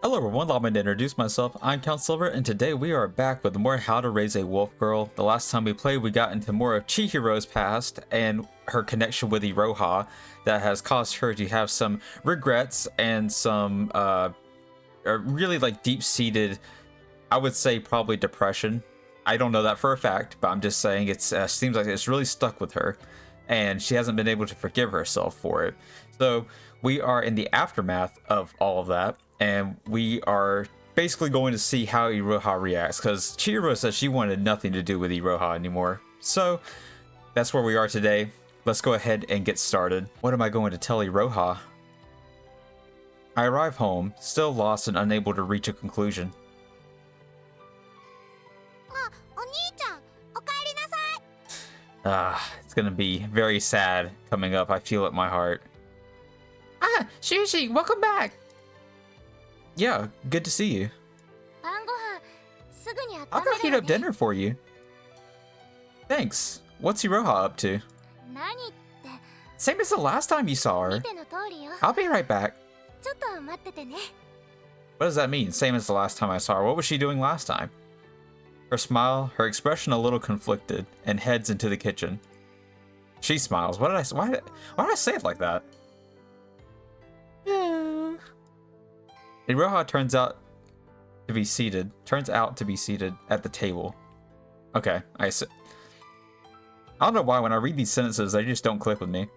Hello everyone, allow me to introduce myself. I'm Count Silver, and today we are back with more How to Raise a Wolf Girl. The last time we played, we got into more of Chihiro's past and her connection with Iroha that has caused her to have some regrets and some really like deep-seated, I would say probably depression. I don't know that for a fact, but I'm just saying it seems like it's really stuck with her, and she hasn't been able to forgive herself for it. So we are in the aftermath of all of that. And we are basically going to see how Iroha reacts, because Chihiro says she wanted nothing to do with Iroha anymore. So that's where we are today. Let's go ahead and get started. What am I going to tell Iroha? I arrive home, still lost and unable to reach a conclusion. It's gonna be very sad coming up. I feel it in my heart. Ah, Shushi, welcome back! Yeah, good to see you. I'll go heat up dinner for you. Thanks. What's Iroha up to? Same as the last time you saw her. I'll be right back. What does that mean? Same as the last time I saw her. What was she doing last time? Her smile, her expression a little conflicted, and heads into the kitchen. She smiles. Why did I say it like that? Iroha turns out to be seated at the table. Okay, I don't know why when I read these sentences, they just don't click with me.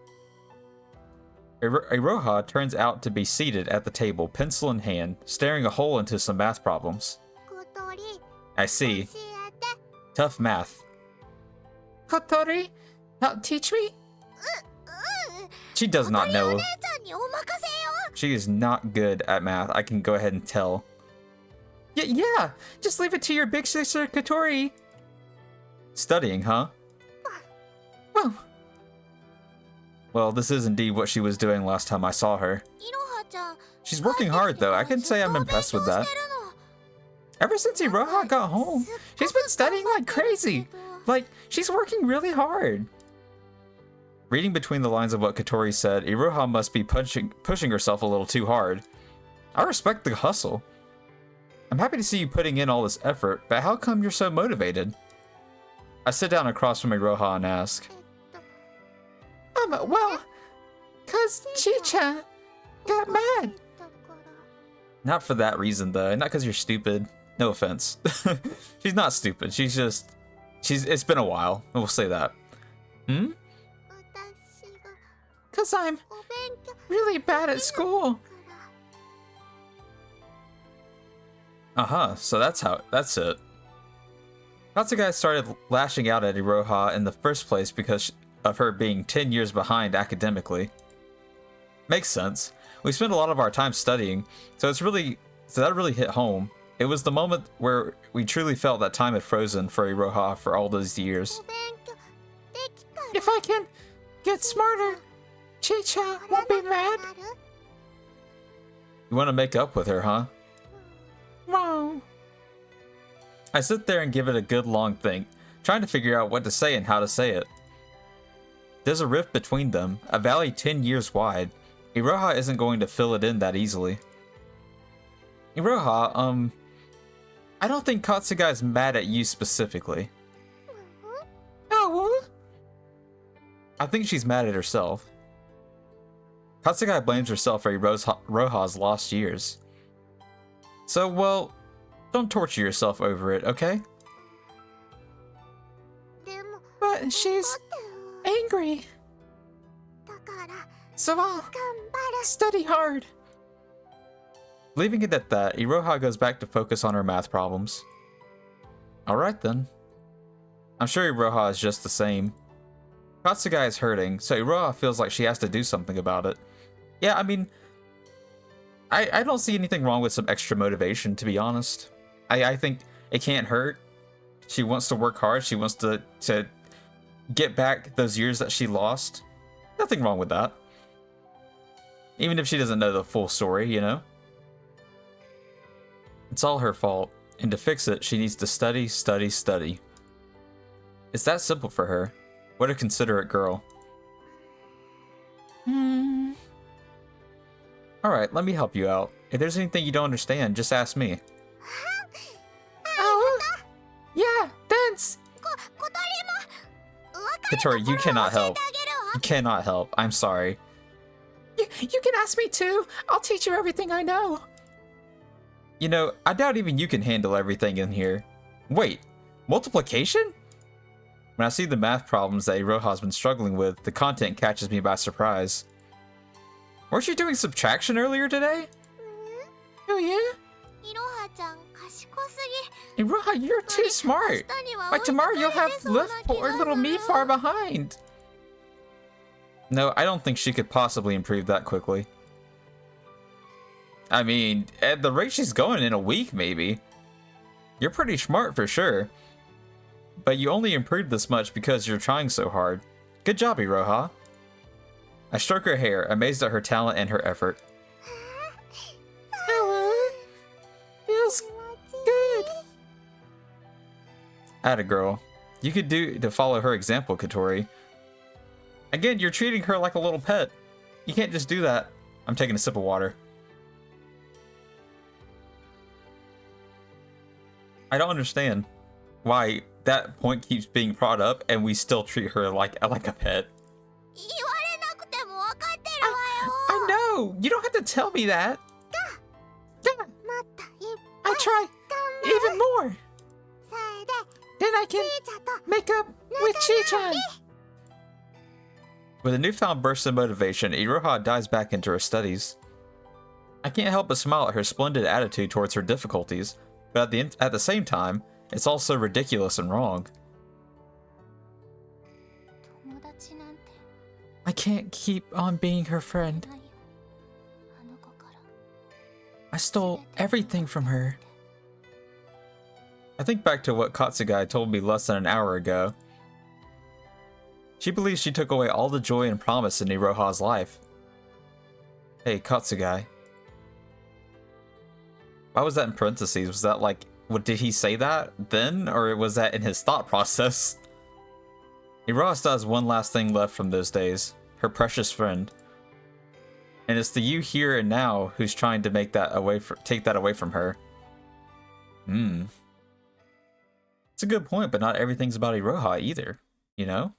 Iroha turns out to be seated at the table, pencil in hand, staring a hole into some math problems. I see. Tough math. Kotori, teach me? She does not know. She is not good at math. I can go ahead and tell. Yeah, just leave it to your big sister Kotori. Studying, huh? Well, this is indeed what she was doing last time I saw her. She's working hard, though. I can say I'm impressed with that. Ever since Iroha got home, she's been studying like crazy. Like, she's working really hard. Reading between the lines of what Kotori said, Iroha must be pushing herself a little too hard. I respect the hustle. I'm happy to see you putting in all this effort, but how come you're so motivated? I sit down across from Iroha and ask. Well, 'cause Chicha got mad. Not for that reason, though. Not 'cause you're stupid. No offense. She's not stupid. It's been a while. We'll say that. 'Cause I'm really bad at school. So that's it. Katsugai started lashing out at Iroha in the first place because of her being 10 years behind academically. Makes sense. We spent a lot of our time studying, so that really hit home. It was the moment where we truly felt that time had frozen for Iroha for all those years. If I can get smarter, Chicha won't be mad. You want to make up with her, huh? No. I sit there and give it a good long think, trying to figure out what to say and how to say it. There's a rift between them, a valley 10 years wide. Iroha isn't going to fill it in that easily. Iroha, I don't think Katsugai's mad at you specifically. Oh? I think she's mad at herself. Katsugai blames herself for Iroha's lost years. So, well, don't torture yourself over it, okay? But she's angry. So I'll study hard. Leaving it at that, Iroha goes back to focus on her math problems. Alright then. I'm sure Iroha is just the same. Katsugai is hurting, so Iroha feels like she has to do something about it. Yeah, I mean, I don't see anything wrong with some extra motivation, to be honest. I think it can't hurt. She wants to work hard. She wants to get back those years that she lost. Nothing wrong with that. Even if she doesn't know the full story, you know? It's all her fault, and to fix it, she needs to study, study, study. It's that simple for her. What a considerate girl. Alright, let me help you out. If there's anything you don't understand, just ask me. Oh, yeah, thanks. Katori, you cannot help. You cannot help. I'm sorry. You can ask me too. I'll teach you everything I know. You know, I doubt even you can handle everything in here. Wait, multiplication? When I see the math problems that Iroha's been struggling with, the content catches me by surprise. Weren't you doing subtraction earlier today? Oh yeah? Iroha, you're too smart. By tomorrow you'll have left poor little me far behind. No, I don't think she could possibly improve that quickly. I mean, at the rate she's going, in a week maybe. You're pretty smart for sure. But you only improved this much because you're trying so hard. Good job, Iroha. I stroke her hair, amazed at her talent and her effort. Feels good. Atta girl. You could do to follow her example, Katori. Again, you're treating her like a little pet. You can't just do that. I'm taking a sip of water. I don't understand why that point keeps being brought up and we still treat her like a pet. I know! You don't have to tell me that! I try even more! Then I can make up with Chi-chan! With a newfound burst of motivation, Iroha dives back into her studies. I can't help but smile at her splendid attitude towards her difficulties, but at the same time, it's also ridiculous and wrong. I can't keep on being her friend. I stole everything from her. I think back to what Katsugai told me less than an hour ago. She believes she took away all the joy and promise in Iroha's life. Hey, Katsugai. Why was that in parentheses? Was that like, what, did he say that then? Or was that in his thought process? Iroha still has one last thing left from those days. Her precious friend. And it's the you here and now who's trying to take that away from her. It's a good point, but not everything's about Iroha either, you know?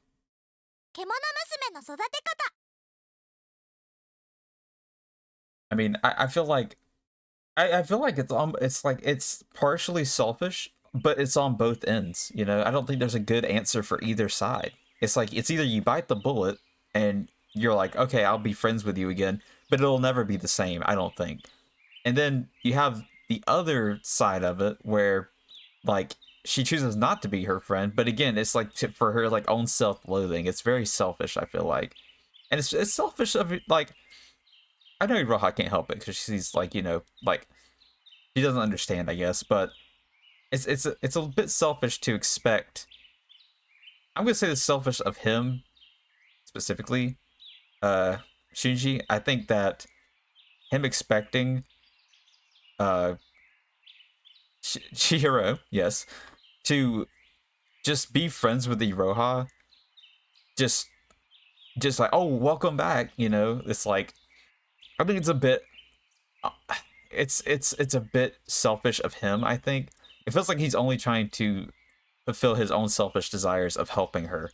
I mean, I feel like it's partially selfish, but it's on both ends, you know? I don't think there's a good answer for either side. It's like, it's either you bite the bullet and you're like, okay, I'll be friends with you again, but it'll never be the same, I don't think. And then you have the other side of it where, like, she chooses not to be her friend, but again, it's like for her like own self-loathing. It's very selfish, I feel like. And it's selfish of, like, I know Iroha can't help it because she's like, you know, like, she doesn't understand, I guess, but it's a bit selfish to expect. I'm gonna say it's selfish of him specifically, Shinji. I think that him expecting Chihiro, yes, to just be friends with Iroha, just like, oh, welcome back, you know. It's like, I think it's a bit it's a bit selfish of him. I think it feels like he's only trying to fulfill his own selfish desires of helping her.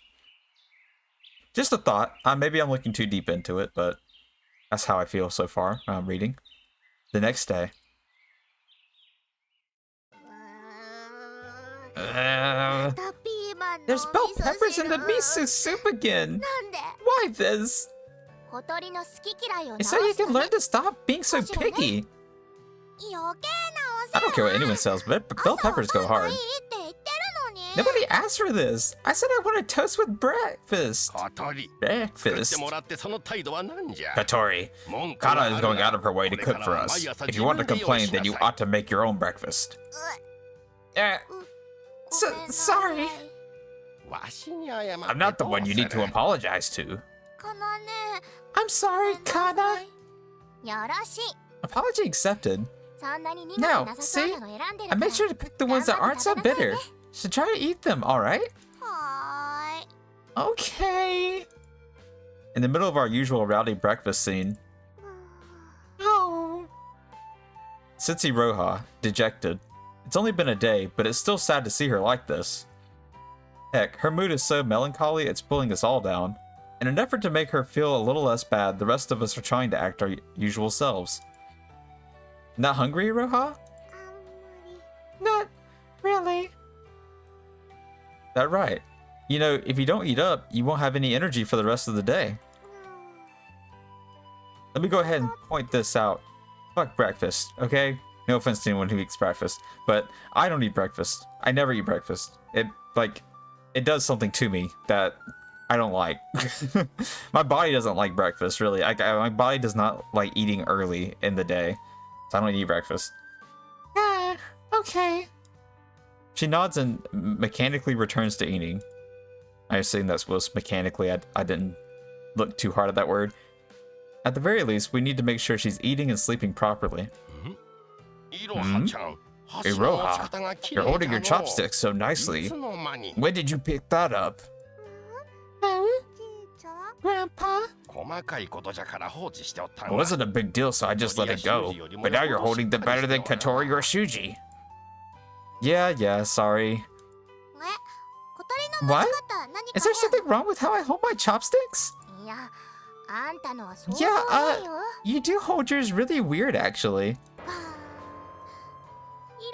Just a thought. Maybe I'm looking too deep into it, but that's how I feel so far when I'm reading. The next day. There's bell peppers in the miso soup again. Why this? It's so you can learn to stop being so picky. I don't care what anyone says, but bell peppers go hard. Nobody asked for this. I said I wanted toast with breakfast. Breakfast? Katori, Kana is going out of her way to cook for us. If you want to complain, then you ought to make your own breakfast. Sorry. I'm not the one you need to apologize to. I'm sorry, Kana. Apology accepted. Now, see? I made sure to pick the ones that aren't so bitter. So try to eat them, alright? Okay. In the middle of our usual rowdy breakfast scene. Oh. sits Iroha, dejected. It's only been a day, but it's still sad to see her like this. Heck, her mood is so melancholy it's pulling us all down. In an effort to make her feel a little less bad, the rest of us are trying to act our usual selves. Not hungry, Iroha? Not really. That right. You know, if you don't eat up, you won't have any energy for the rest of the day. Let me go ahead and point this out. Fuck breakfast, okay? No offense to anyone who eats breakfast, but I don't eat breakfast. I never eat breakfast. It does something to me that I don't like. My body doesn't like breakfast, really. My body does not like eating early in the day, so I don't eat breakfast. Okay. She nods and mechanically returns to eating. I assume that's was mechanically. I didn't look too hard at that word. At the very least, we need to make sure she's eating and sleeping properly. Iroha, you're holding your chopsticks so nicely. When did you pick that up? Grandpa? It wasn't a big deal, so I just let it go. But now you're holding them better than Katori or Shuji. Yeah, sorry. What? Is there something wrong with how I hold my chopsticks? Yeah, you do hold yours really weird, actually.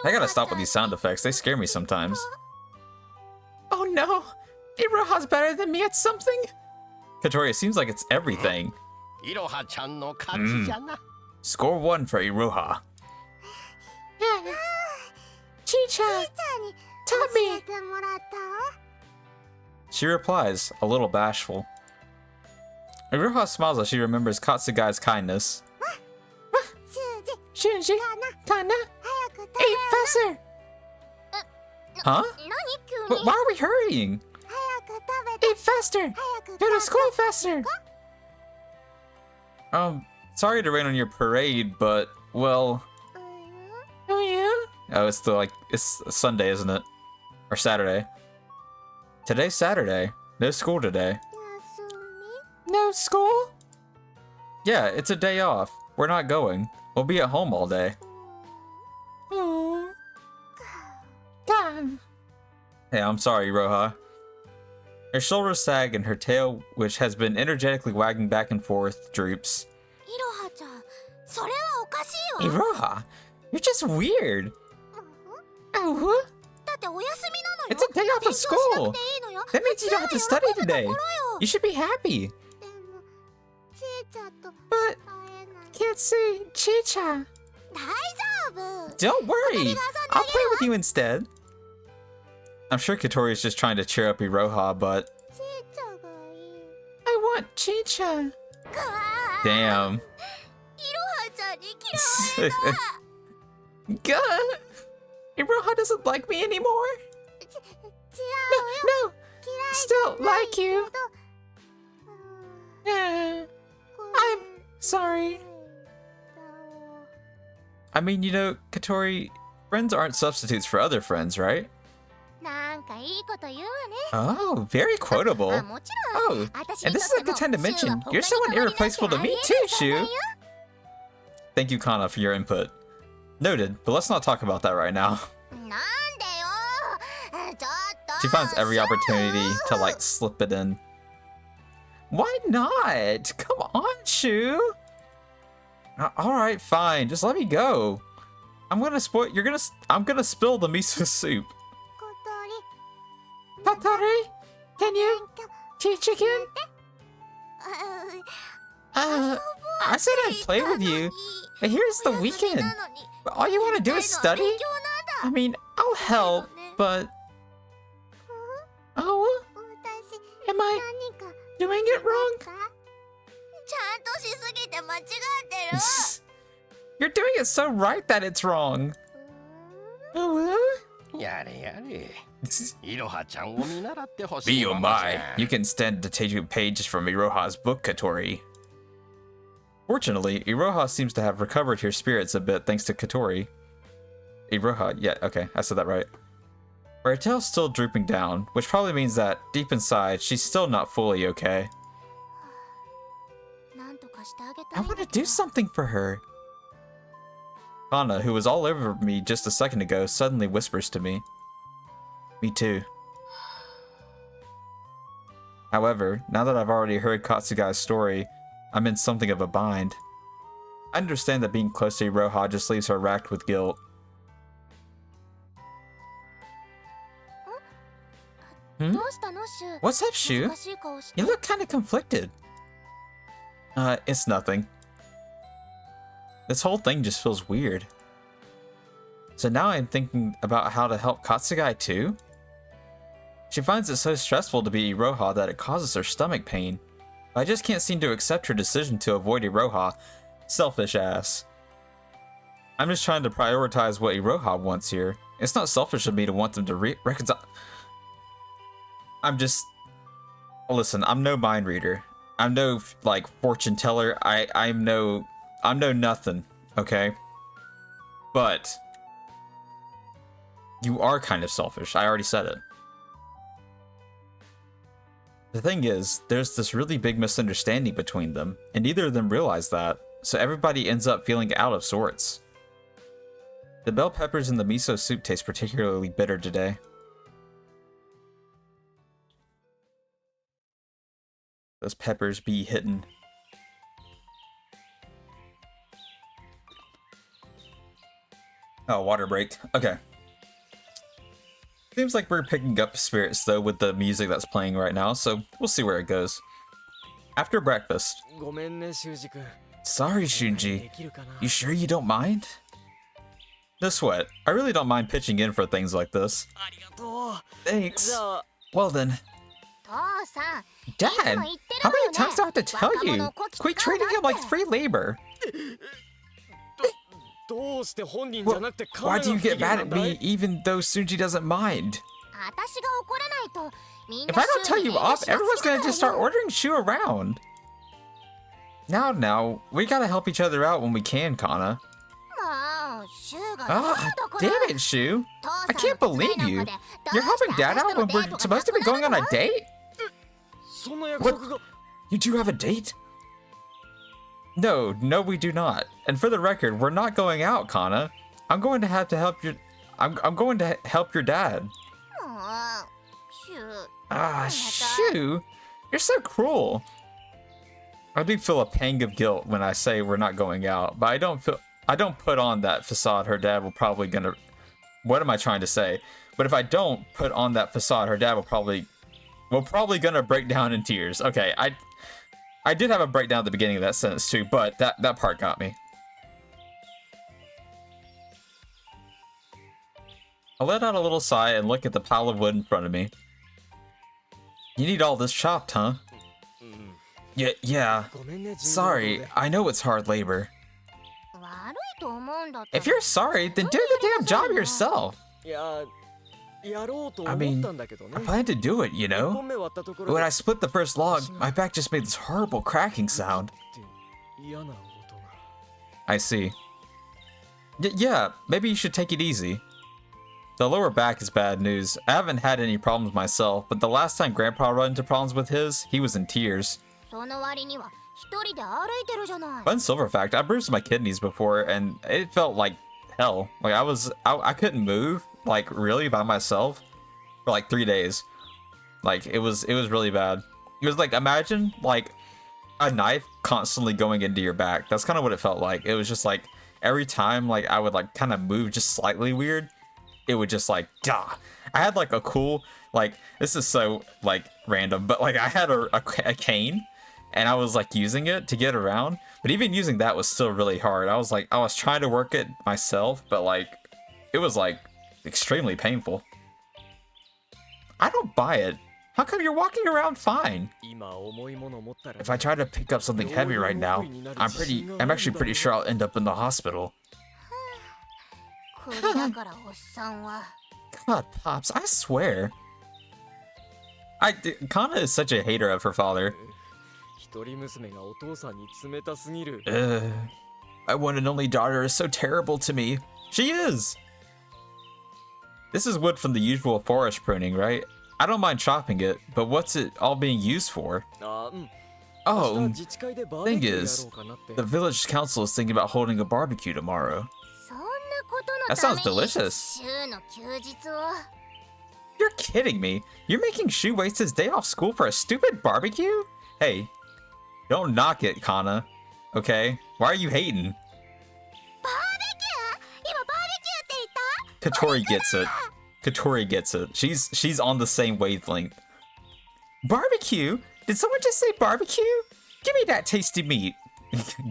I gotta stop with these sound effects. They scare me sometimes. Oh no! Iroha's better than me at something? Katori, it seems like it's everything. Score 1 for Iroha. Chicha taught me. She replies, a little bashful. Iroha smiles as she remembers Katsugai's kindness. Shuji, Kana, eat faster! Huh? Why are we hurrying? Eat faster! Go to school faster! Sorry to rain on your parade, but, well... Oh yeah? Oh, it's Sunday, isn't it? Or Saturday. Today's Saturday. No school today. No school? Yeah, it's a day off. We're not going. We'll be at home all day. God. Hey, I'm sorry, Iroha. Her shoulders sag and her tail, which has been energetically wagging back and forth, droops. Iroha, you're just weird. Oh, it's a day off of school. That means you don't have to study today. You should be happy. But can't see Chicha. Don't worry. I'll play with you instead. I'm sure Katori is just trying to cheer up Iroha, but I want Chicha. Damn. God. Iroha doesn't like me anymore. No. Still like you. I'm sorry. I mean, you know, Katori, friends aren't substitutes for other friends, right? Oh, very quotable. Oh, and this is a good time to mention, you're someone irreplaceable to me too, Shu. Thank you, Kana, for your input. Noted, but let's not talk about that right now. She finds every opportunity to, like, slip it in. Why not? Come on, Shu. Alright, fine. Just let me go. I'm gonna spill the miso soup. Katori, can you teach again? I said I'd play with you, but here's the weekend. But all you want to do is study? I mean, I'll help, but... Oh? Am I doing it wrong? You're doing it so right that it's wrong. Oh? Be oh my, you can stand to take pages from Iroha's book, Katori. Fortunately, Iroha seems to have recovered her spirits a bit thanks to Katori. Iroha, yeah, okay, I said that right. Her tail's still drooping down, which probably means that, deep inside, she's still not fully okay. I want to do something for her. Hana, who was all over me just a second ago, suddenly whispers to me. Me too. However, now that I've already heard Katsugai's story, I'm in something of a bind. I understand that being close to Iroha just leaves her racked with guilt. Hmm? What's up, Shu? You look kind of conflicted. It's nothing. This whole thing just feels weird. So now I'm thinking about how to help Katsugai too? She finds it so stressful to be Iroha that it causes her stomach pain. But I just can't seem to accept her decision to avoid Iroha. Selfish ass. I'm just trying to prioritize what Iroha wants here. It's not selfish of me to want them to reconcile. Listen, I'm no mind reader. I'm no, like, fortune teller. I'm no nothing, okay? But you are kind of selfish. I already said it. The thing is, there's this really big misunderstanding between them, and neither of them realize that, so everybody ends up feeling out of sorts. The bell peppers in the miso soup taste particularly bitter today. Those peppers be hitting. Oh, water break. Okay. Seems like we're picking up spirits though with the music that's playing right now, so we'll see where it goes. After breakfast. Sorry, Shunji. You sure you don't mind? No sweat. I really don't mind pitching in for things like this. Thanks. Well then. Dad, how many times do I have to tell you? Quit treating him like free labor. Why do you get mad at me even though Sunji doesn't mind? If I don't tell you off, everyone's gonna just start ordering Shu around. Now, we gotta help each other out when we can, Kana. Ah, damn it, Shu. I can't believe you. You're helping Dad out when we're supposed to be going on a date? What? You do have a date? No, we do not. And for the record, we're not going out, Kana. I'm going to have to help your... I'm going to help your dad. Ah, Shu. You're so cruel. I do feel a pang of guilt when I say we're not going out, but I don't put on that facade her dad will probably gonna... What am I trying to say? But if I don't put on that facade, her dad will probably gonna break down in tears. Okay, I did have a breakdown at the beginning of that sentence too, but that part got me. I let out a little sigh and look at the pile of wood in front of me. You need all this chopped, huh? Yeah. Sorry, I know it's hard labor. If you're sorry, then do the damn job yourself. I mean, I planned to do it, you know? But when I split the first log, my back just made this horrible cracking sound. I see. Yeah, maybe you should take it easy. The lower back is bad news. I haven't had any problems myself, but the last time Grandpa ran into problems with his, he was in tears. Fun silver fact, I bruised my kidneys before, and it felt like hell. Like I couldn't move, like really by myself, for like 3 days. Like it was really bad. It was like, imagine like a knife constantly going into your back. That's kind of what it felt like. It was just like every time like I would like kind of move just slightly weird, it would just like I had like a cool, like, this is so like random, but like I had a cane. And I was like using it to get around, but even using that was still really hard. I was trying to work it myself, but like it was like extremely painful. I don't buy it. How come you're walking around fine? If I try to pick up something heavy right now, I'm actually pretty sure I'll end up in the hospital. God, Pops, I swear. Kana is such a hater of her father. My one and only daughter is so terrible to me. She is! This is wood from the usual forest pruning, right? I don't mind chopping it, but what's it all being used for? Oh, thing is, the village council is thinking about holding a barbecue tomorrow. That sounds delicious. You're kidding me. You're making Shu waste his day off school for a stupid barbecue? Hey, don't knock it, Kana. Okay? Why are you hating? Katori gets it. Katori gets it. She's on the same wavelength. Barbecue? Did someone just say barbecue? Give me that tasty meat.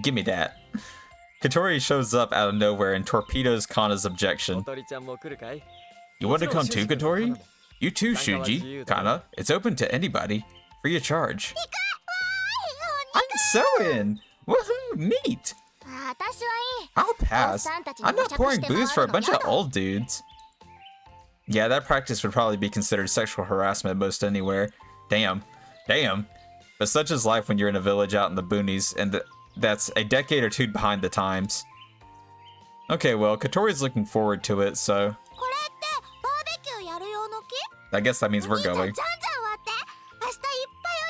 Give me that. Katori shows up out of nowhere and torpedoes Kana's objection. You want to come too, Katori? You too, Shuji. Kana, it's open to anybody. Free of charge. I'm so in! Woohoo, neat! I'll pass. I'm not pouring booze for a bunch of old dudes. Yeah, that practice would probably be considered sexual harassment most anywhere. Damn. Damn. But such is life when you're in a village out in the boonies, and that's a decade or two behind the times. Okay, well, Katori's looking forward to it, so... I guess that means we're going.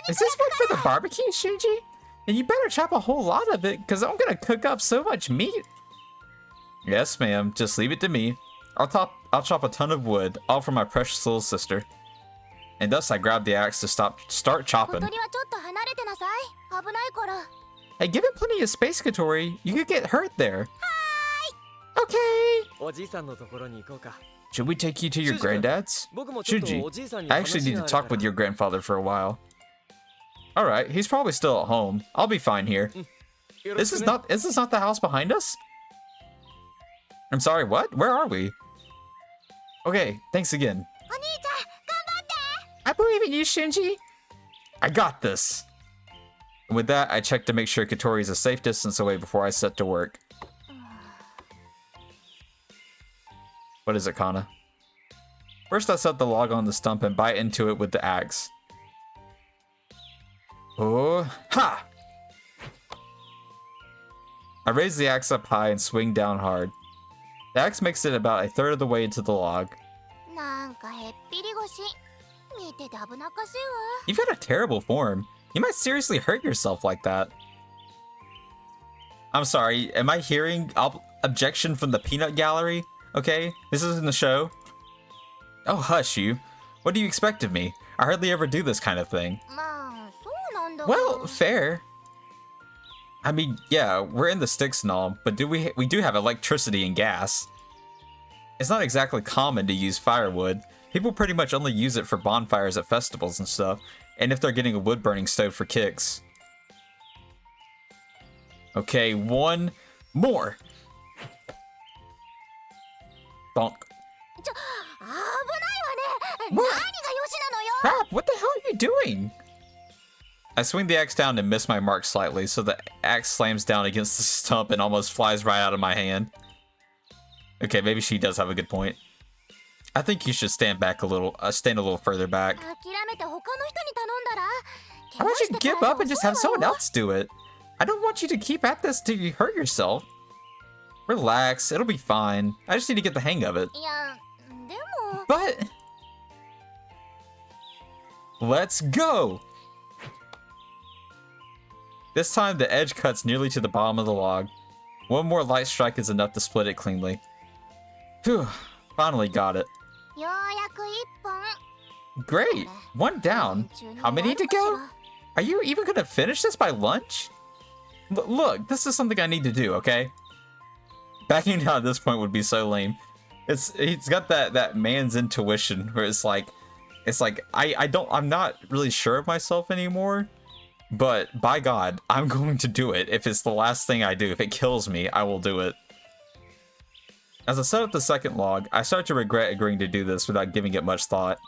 Is this one for the barbecue, Shuji? And you better chop a whole lot of it, because I'm gonna cook up so much meat. Yes, ma'am. Just leave it to me. I'll chop a ton of wood, all for my precious little sister. And thus I grabbed the axe to start chopping. Hey, give it plenty of space, Katori. You could get hurt there. Okay. Should we take you to your granddad's? Shuji, I actually need to talk with your grandfather for a while. Alright, he's probably still at home. I'll be fine here. Is this not the house behind us? I'm sorry, what? Where are we? Okay, thanks again. I believe in you, Shinji. I got this. And with that, I checked to make sure Katori is a safe distance away before I set to work. What is it, Kana? First, I set the log on the stump and bite into it with the axe. Oh, ha! I raise the axe up high and swing down hard. The axe makes it about a third of the way into the log. You've got a terrible form. You might seriously hurt yourself like that. I'm sorry, am I hearing objection from the peanut gallery? Okay, this isn't the show. Oh, hush you. What do you expect of me? I hardly ever do this kind of thing. Well, fair. I mean, yeah, we're in the sticks and all, but we do have electricity and gas. It's not exactly common to use firewood. People pretty much only use it for bonfires at festivals and stuff, and if they're getting a wood-burning stove for kicks. Okay, one more. Bonk. What? Crap, what the hell are you doing? I swing the axe down and miss my mark slightly, so the axe slams down against the stump and almost flies right out of my hand. Okay, maybe she does have a good point. I think you should stand back a little, stand a little further back. How about you give up and just have someone else do it? I don't want you to keep at this till you hurt yourself. Relax, it'll be fine. I just need to get the hang of it. But... let's go! This time, the edge cuts nearly to the bottom of the log. One more light strike is enough to split it cleanly. Phew, finally got it. Great, one down. How many to go? Are you even gonna finish this by lunch? Look, this is something I need to do, okay? Backing down at this point would be so lame. He's got that man's intuition where it's like I'm not really sure of myself anymore. But, by God, I'm going to do it. If it's the last thing I do, if it kills me, I will do it. As I set up the second log, I start to regret agreeing to do this without giving it much thought.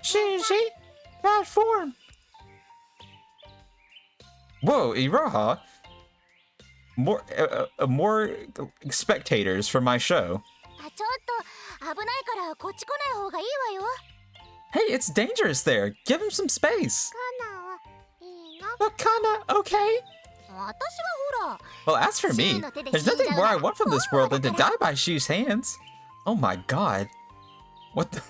Shuji, bad form. Whoa, Iroha. More spectators for my show. Hey, it's dangerous there. Give him some space. But Kana, okay? Well, as for me, there's nothing more I want from this world than to die by Shu's hands. Oh my God. What the...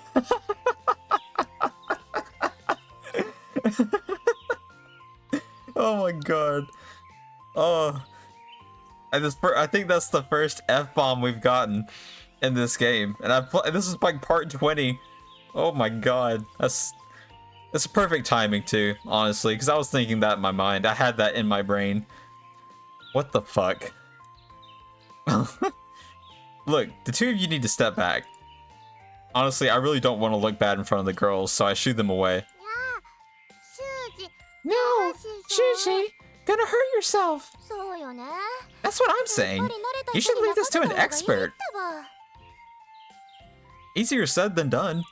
Oh my God. Oh. I think that's the first F-bomb we've gotten in this game. And this is like part 20. Oh my god. That's perfect timing too, honestly, because I was thinking that in my mind. I had that in my brain. What the fuck? Look, the two of you need to step back. Honestly, I really don't want to look bad in front of the girls, so I shoo them away. No, Shuji, gonna hurt yourself. That's what I'm saying. You should leave this to an expert. Easier said than done.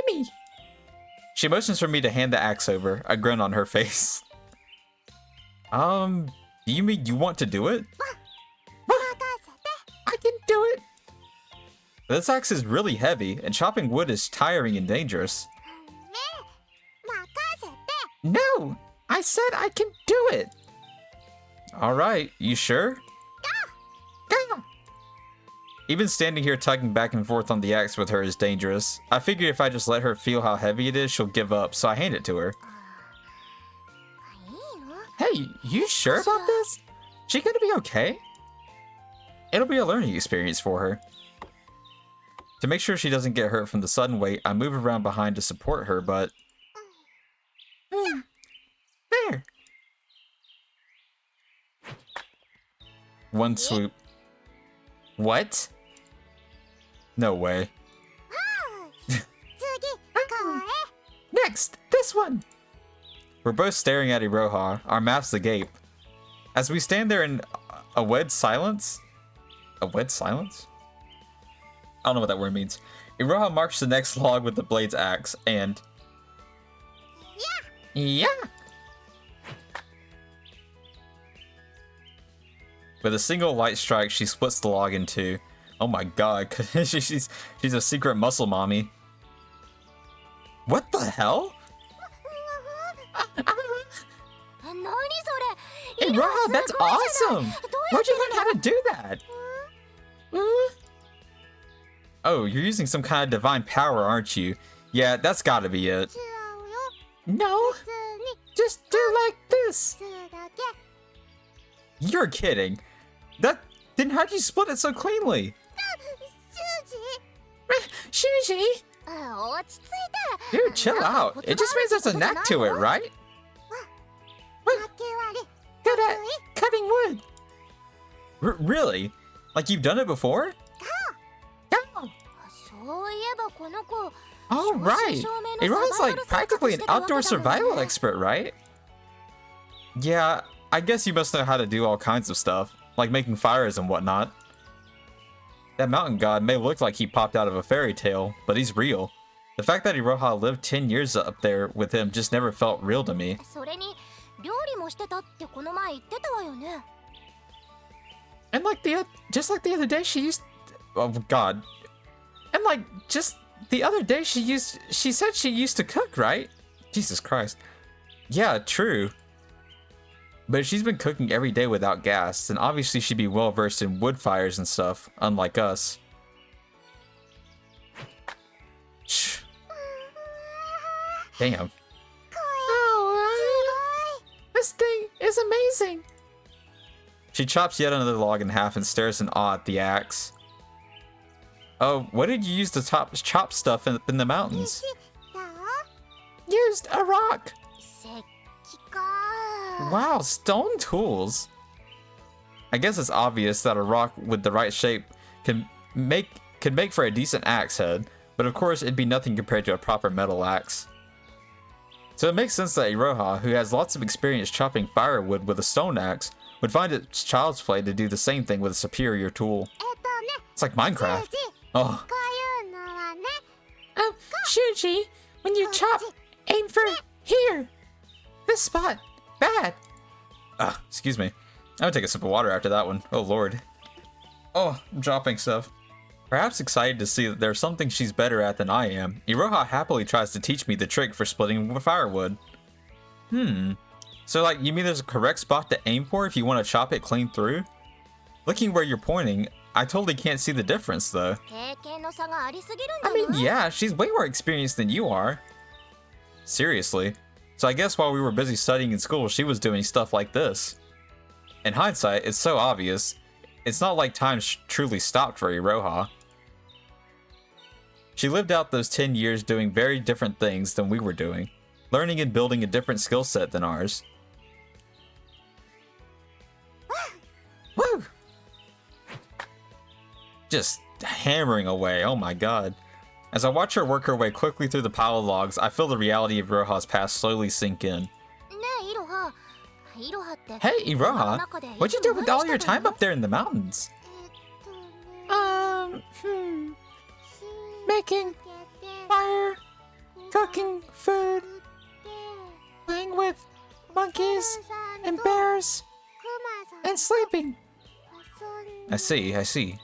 Gimme. She motions for me to hand the axe over, a grin on her face. Do you mean you want to do it? I can do it. This axe is really heavy, and chopping wood is tiring and dangerous. No! I said I can do it! Alright, you sure? Go! Even standing here tugging back and forth on the axe with her is dangerous. I figured if I just let her feel how heavy it is, she'll give up, so I hand it to her. Hey, you sure about this? She gonna be okay? It'll be a learning experience for her. To make sure she doesn't get hurt from the sudden weight, I move around behind to support her, but... There! One swoop. What? No way. Next! This one! We're both staring at Iroha, our mouths agape. As we stand there in a wed silence... A wed silence? I don't know what that word means. Iroha marks the next log with the blade's axe, and... Yeah! With a single light strike, she splits the log in two. Oh my god, she's a secret muscle mommy. What the hell? Iroha, that's awesome! Where'd you learn how to do that? Oh, you're using some kind of divine power, aren't you? Yeah, that's gotta be it. No, just do like this. You're kidding. Then how'd you split it so cleanly? Shuji! Dude, chill out. It just means there's a knack to it, right? Good at cutting wood. Really? Like you've done it before? Oh, right. Iroha's like practically an outdoor survival expert, right? Yeah, I guess you must know how to do all kinds of stuff, like making fires and whatnot. That mountain god may look like he popped out of a fairy tale, but he's real. The fact that Iroha lived 10 years up there with him just never felt real to me. And like just like the other day she used... Oh god. And like, just the other day she said she used to cook, right? Jesus Christ. Yeah, true. But if she's been cooking every day without gas, then obviously she'd be well versed in wood fires and stuff, unlike us. Shh. Damn. Oh, this thing is amazing. She chops yet another log in half and stares in awe at the axe. Oh, what did you use to chop stuff in the mountains? Used a rock. Wow, stone tools. I guess it's obvious that a rock with the right shape can make for a decent axe head, but of course it'd be nothing compared to a proper metal axe. So it makes sense that Iroha, who has lots of experience chopping firewood with a stone axe, would find it child's play to do the same thing with a superior tool. It's like Minecraft. Oh. Shuji, when you chop, aim for here. This spot. Bad. Excuse me. I'm gonna take a sip of water after that one. Oh lord. Oh, I'm dropping stuff. Perhaps excited to see that there's something she's better at than I am, Iroha happily tries to teach me the trick for splitting firewood. So like, you mean there's a correct spot to aim for if you want to chop it clean through? Looking where you're pointing, I totally can't see the difference though. I mean, yeah, she's way more experienced than you are. Seriously. So I guess while we were busy studying in school, she was doing stuff like this. In hindsight, it's so obvious. It's not like time truly stopped for Iroha. She lived out those 10 years doing very different things than we were doing, learning and building a different skill set than ours. Woo! Just hammering away, oh my god. As I watch her work her way quickly through the pile of logs, I feel the reality of Iroha's past slowly sink in. Hey, Iroha, what'd you do with all your time up there in the mountains? Making fire, cooking food, playing with monkeys and bears, and sleeping. I see.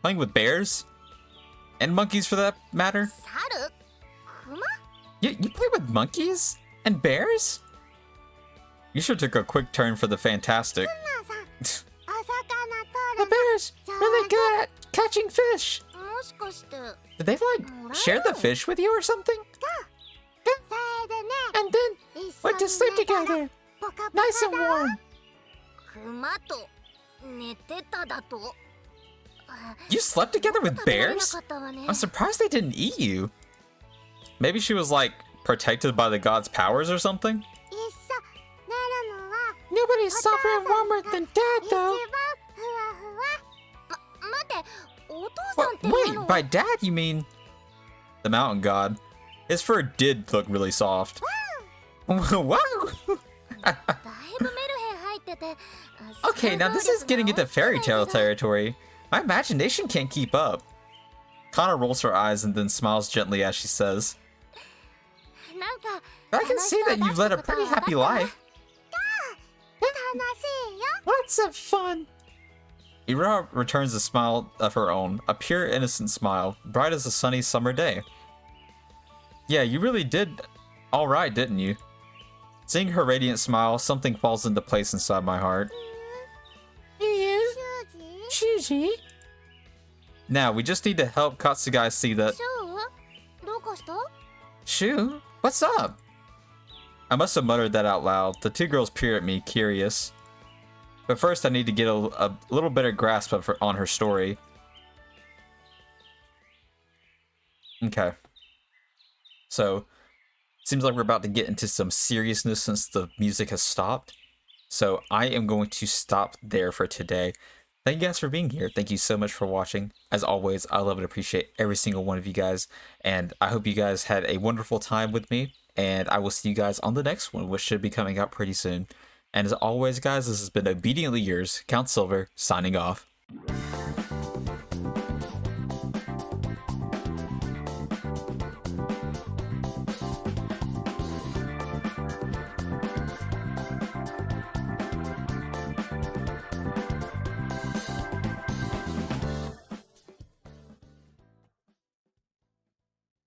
Playing with bears? And monkeys for that matter? You play with monkeys? And bears? You sure took a quick turn for the fantastic. The bears really good at catching fish. Did they like share the fish with you or something? And then went to sleep together. Nice and warm. You slept together with bears? I'm surprised they didn't eat you. Maybe she was like protected by the god's powers or something? Nobody's softer and warmer than Dad, though. Wait, by Dad you mean the mountain god. His fur did look really soft. Wow! Okay, now this is getting into fairy tale territory. My imagination can't keep up. Kana rolls her eyes and then smiles gently as she says, I can see that you've led a pretty happy life. Lots of fun. Iroha returns a smile of her own, a pure innocent smile, bright as a sunny summer day. Yeah, you really did alright, didn't you? Seeing her radiant smile, something falls into place inside my heart. Shuji? Now, we just need to help Katsugai see that... Shu? What's up? I must have muttered that out loud. The two girls peer at me, curious. But first I need to get a little better grasp of on her story. Okay. So, seems like we're about to get into some seriousness since the music has stopped. So I am going to stop there for today. Thank you guys for being here. Thank you so much for watching. As always, I love and appreciate every single one of you guys. And I hope you guys had a wonderful time with me. And I will see you guys on the next one, which should be coming out pretty soon. And as always, guys, this has been Obediently Yours, Count Silver, signing off.